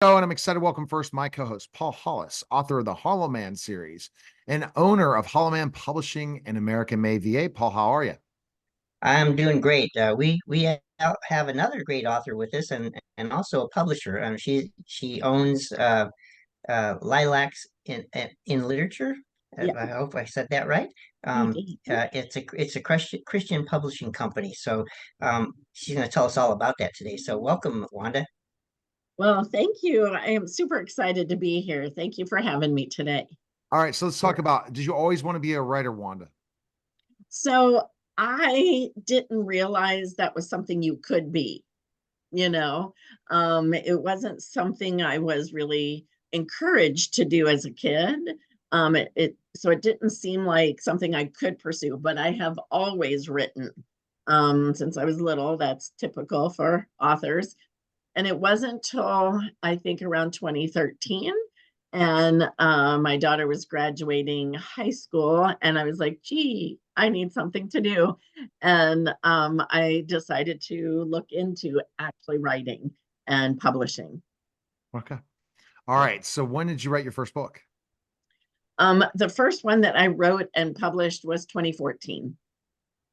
And I'm excited to welcome first my co-host, Paul Hollis, author of the Hollow Man series and owner of Hollow Man Publishing in American Made VA. Paul, how are you? I'm doing great. We have another great author with us, and also a publisher. She owns Lilacs in Literature. Yeah, I hope I said that right. you Um, did. it's a Christian publishing company. So she's going to tell us all about that today. So welcome, Wanda. Well, thank you. I am super excited to be here. Thank you for having me today. All right, so let's talk about, did you always want to be a writer, Wanda? So I didn't realize that was something you could be, you know. It wasn't something I was really encouraged to do as a kid. So it didn't seem like something I could pursue, but I have always written since I was little. That's typical for authors. And it wasn't till I think around 2013. And my daughter was graduating high school, and I was like, gee, I need something to do. And I decided to look into actually writing and publishing. Okay. All right. So when did you write your first book? The first one that I wrote and published was 2014.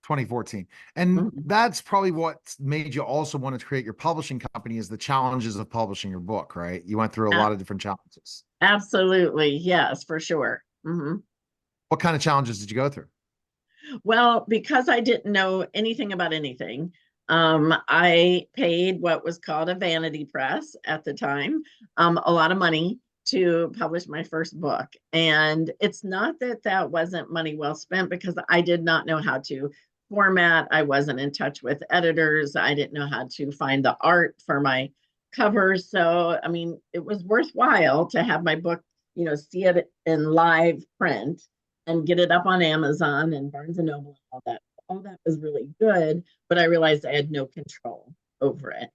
2014. And Mhm. that's probably what made you also want to create your publishing company is the challenges of publishing your book, right? You went through a A- lot of different challenges. Absolutely. Yes, for sure. What kind of challenges did you go through? Well, because I didn't know anything about anything, I paid what was called a vanity press at the time, a lot of money to publish my first book. And it's not that that wasn't money well spent because I did not know how to format. I wasn't in touch with editors. I didn't know how to find the art for my covers. So, I mean, it was worthwhile to have my book, see it in live print and get it up on Amazon and Barnes and Noble and all that. All that was really good, but I realized I had no control over it.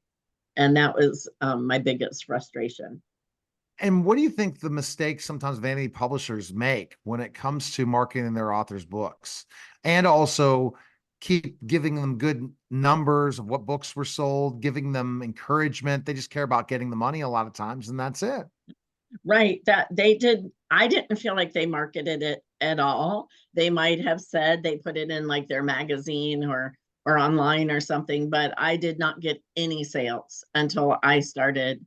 And that was my biggest frustration. And what do you think the mistakes sometimes vanity publishers make when it comes to marketing their authors' books? And also keep giving them good numbers of what books were sold, giving them encouragement. They just care about getting the money a lot of times, and that's it. Right. That they did. I didn't feel like they marketed it at all. They might have said they put it in like their magazine or online or something, but I did not get any sales until I started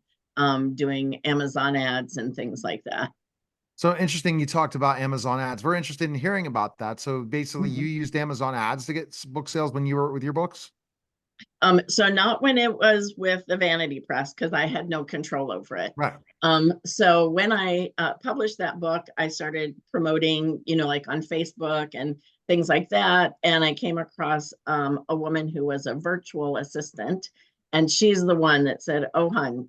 doing Amazon ads and things like that. So interesting. You talked about Amazon ads. Very interested in hearing about that. So basically, you Mhm. used Amazon ads to get book sales when you were with your books. So not when it was with the vanity press because I had no control over it. Right. So when I published that book, I started promoting, like on Facebook and things like that. And I came across a woman who was a virtual assistant. And she's the one that said, oh, hon,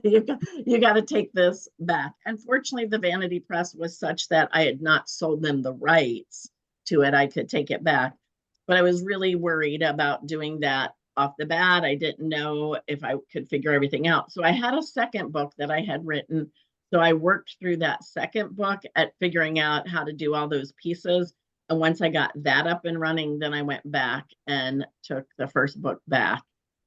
you got to take this back. Unfortunately, the vanity press was such that I had not sold them the rights to it. I could take it back. But I was really worried about doing that off the bat. I didn't know if I could figure everything out. So I had a second book that I had written. So I worked through that second book at figuring out how to do all those pieces. And once I got that up and running, then I went back and took the first book back.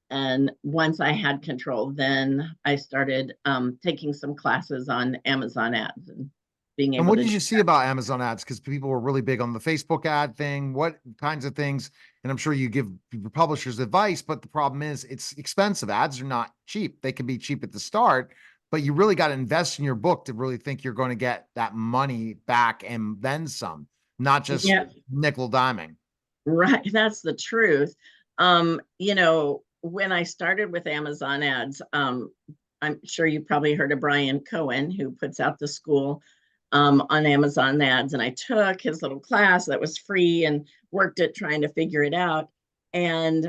And once I had control, then I started taking some classes on Amazon ads and being And able what to did do you see that. about Amazon ads? Because people were really big on the Facebook ad thing. What kinds of things? And I'm sure you give publishers advice, but the problem is it's expensive. Ads are not cheap. They can be cheap at the start, but you really got to invest in your book to really think you're going to get that money back and then some, not just Yeah, nickel diming. right. That's the truth. When I started with Amazon ads, I'm sure you probably heard of Brian Cohen, who puts out the school on Amazon ads. And I took his little class that was free and worked it trying to figure it out. And,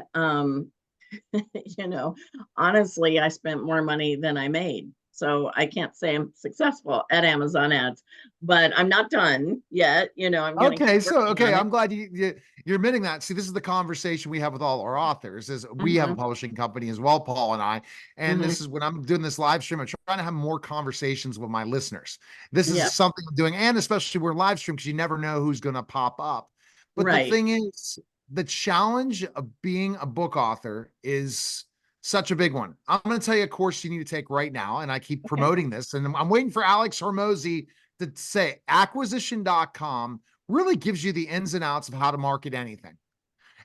you know, honestly, I spent more money than I made. So I can't say I'm successful at Amazon ads, but I'm not done yet. I'm going to keep Okay, so working okay, on it. I'm glad you're admitting that. See, this is the conversation we have with all our authors. Is we have a Hmm. publishing company as well, Paul and I, and Hmm. this is when I'm doing this live stream. I'm trying to have more conversations with my listeners. This is Yeah. something I'm doing, and especially we're live stream because you never know who's going to pop up. But the Right. thing is, the challenge of being a book author is such a big one. I'm going to tell you a course you need to take right now. And I keep promoting this, and I'm waiting for Alex Hormozy to say acquisition.com really gives you the ins and outs of how to market anything.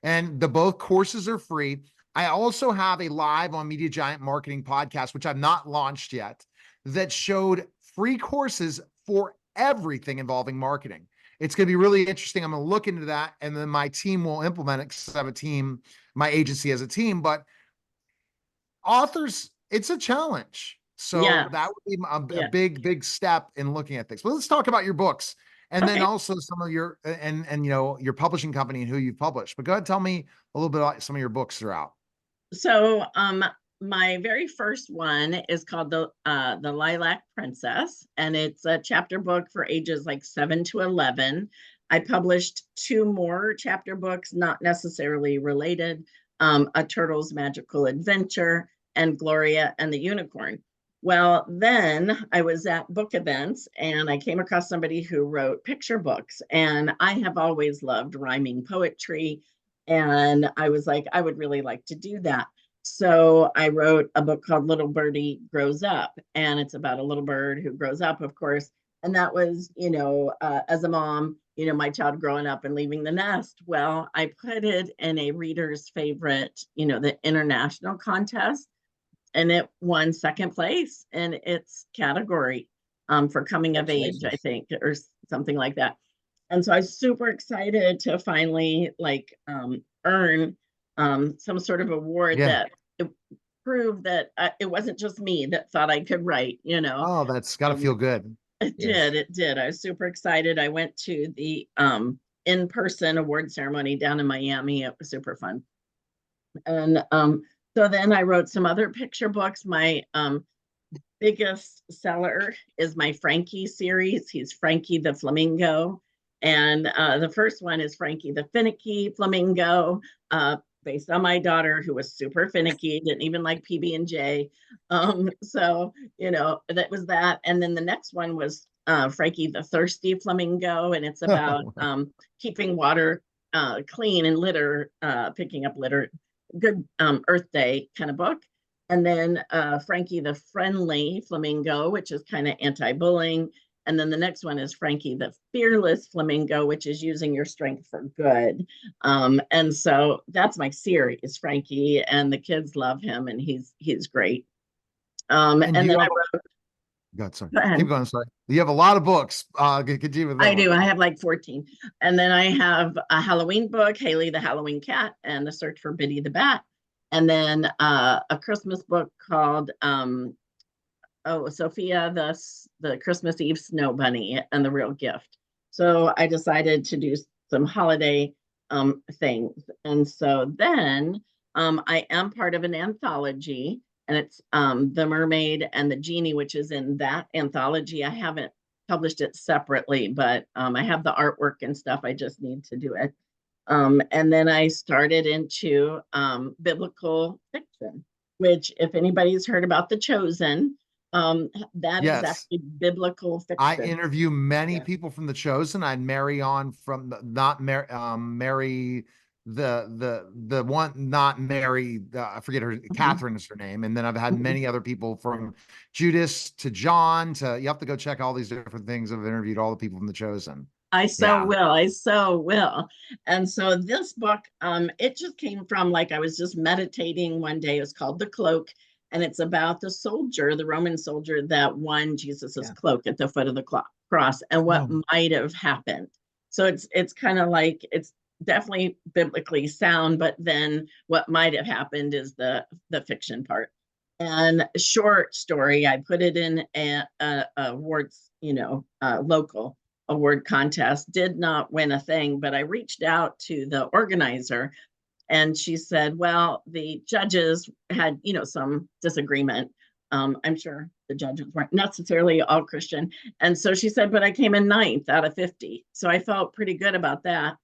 And both courses are free. I also have a live on Media Giant Marketing podcast, which I've not launched yet, that showed free courses for everything involving marketing. It's going to be really interesting. I'm going to look into that, and then my team will implement it because I have a team, my agency has a team, but authors, it's a challenge. So that would be a big step in looking at things. But let's talk about your books, and then also some of your, and your publishing company and who you've published. But go ahead, tell me a little bit about some of your books that are out. So my very first one is called the Lilac Princess, and it's a chapter book for ages like 7 to 11. I published 2 more chapter books, not necessarily related, A Turtle's Magical Adventure and Gloria and the Unicorn. Well, then I was at book events and I came across somebody who wrote picture books, and I have always loved rhyming poetry. And I was like, I would really like to do that. So I wrote a book called Little Birdie Grows Up, and it's about a little bird who grows up, of course. And that was, as a mom, my child growing up and leaving the nest. Well, I put it in a reader's favorite, the international contest, and it won second place in its category for coming of age, I think, or something like that. And so I was super excited to finally earn some sort of award that it proved that it wasn't just me that thought I could write, Oh, that's got to feel good. It did. I was super excited. I went to the in-person award ceremony down in Miami. It was super fun. And so then I wrote some other picture books. My biggest seller is my Frankie series. He's Frankie the Flamingo. And the first one is Frankie the Finicky Flamingo, based on my daughter, who was super finicky, didn't even like PB&J. So, that was that. And then the next one was Frankie the Thirsty Flamingo, and it's about keeping water clean and litter, picking up litter, good Earth Day kind of book. And then Frankie the Friendly Flamingo, which is kind of anti-bullying. And then the next one is Frankie the Fearless Flamingo, which is using your strength for good. And so that's my series, Frankie, and the kids love him, and he's great. And then I wrote. God, sorry. Keep going. Sorry. You have a lot of books. Continue with that. I do. I have like 14. And then I have a Halloween book, Haley the Halloween Cat, and The Search for Biddy the Bat. And then a Christmas book called Sophia the Christmas Eve Snow Bunny and the Real Gift. So I decided to do some holiday things. And so then I am part of an anthology, and it's The Mermaid and the Genie, which is in that anthology. I haven't published it separately, but I have the artwork and stuff. I just need to do it. And then I started into biblical fiction, which, if anybody's heard about The Chosen, that is actually biblical fiction. I interview many people from The Chosen. I'd marry on from Mary, the one, not Mary, I forget her, Catherine is her name. And then I've had many other people from Judas to John to, you have to go check all these different things. I've interviewed all the people from The Chosen. I so will. And so this book, it just came from, I was just meditating one day. It's called The Cloak, and it's about the soldier, the Roman soldier that won Jesus's cloak at the foot of the cross, and what might have happened. So it's kind of it's definitely biblically sound, but then what might have happened is the fiction part. And short story, I put it in a awards, local award contest, did not win a thing, but I reached out to the organizer, and she said, well, the judges had, some disagreement. I'm sure the judges weren't necessarily all Christian. And so she said, but I came in 9th out of 50. So I felt pretty good about that.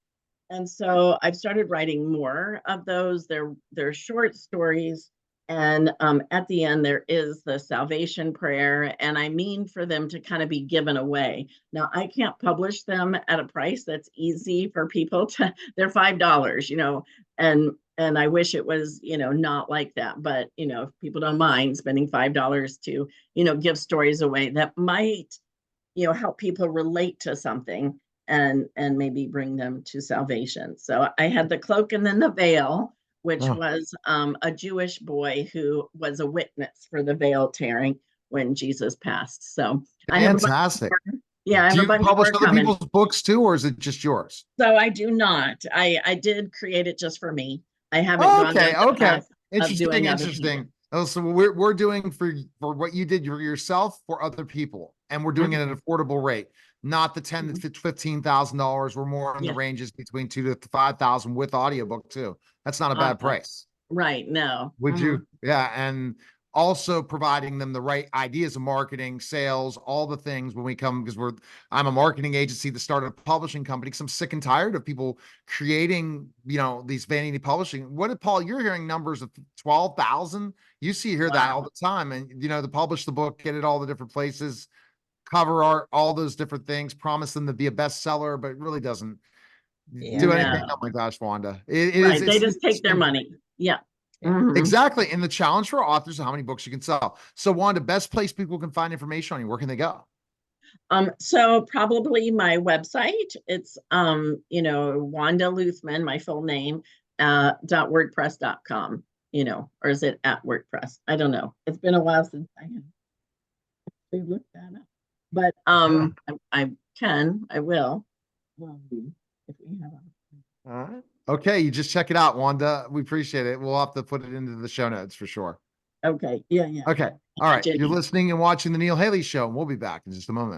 And so I've started writing more of those. They're short stories. And at the end, there is the salvation prayer. And I mean for them to kind of be given away. Now, I can't publish them at a price that's easy for people to, they're $5, and And I wish it was, not like that. But, if people don't mind spending $5 to, give stories away that might, help people relate to something and maybe bring them to salvation. So I had the cloak and then the veil, which Oh. was a Jewish boy who was a witness for the veil tearing when Jesus passed. So I have a bunch Fantastic. more. Yeah, I have Do a you bunch publish more other coming. people's books too, or is it just yours? So I do not. I did create it just for me. I haven't gone down Okay, the okay. path of doing other people. Interesting. Oh, so we're doing for what you did yourself for other people, and we're doing it at an affordable rate, not the $10,000 to $15,000. We're more in the Yeah. ranges between 2,000 to 5,000 with audiobook too. That's not a bad price. Right. No. Would you? Yeah. And also providing them the right ideas of marketing, sales, all the things when we come, because I'm a marketing agency that started a publishing company because I'm sick and tired of people creating, these vanity publishing. What did Paul, you're hearing numbers of 12,000. You hear that all the time. And, to publish the book, get it all the different places, cover art, all those different things, promise them to be a bestseller, but it really doesn't do anything. Oh my gosh, Wanda. Right. They just take their money. Yeah. Exactly. And the challenge for authors is how many books you can sell. So Wanda, best place people can find information on you, where can they go? So probably my website. It's Wanda Luthman, my full name, .wordpress.com, or is it at WordPress? I don't know. It's been a while since I have looked that up. But I will. If we have all right. Okay, you just check it out, Wanda. We appreciate it. We'll have to put it into the show notes for sure. Okay. Yeah. Okay. All right. You're listening and watching the Neil Haley Show, and we'll be back in just a moment.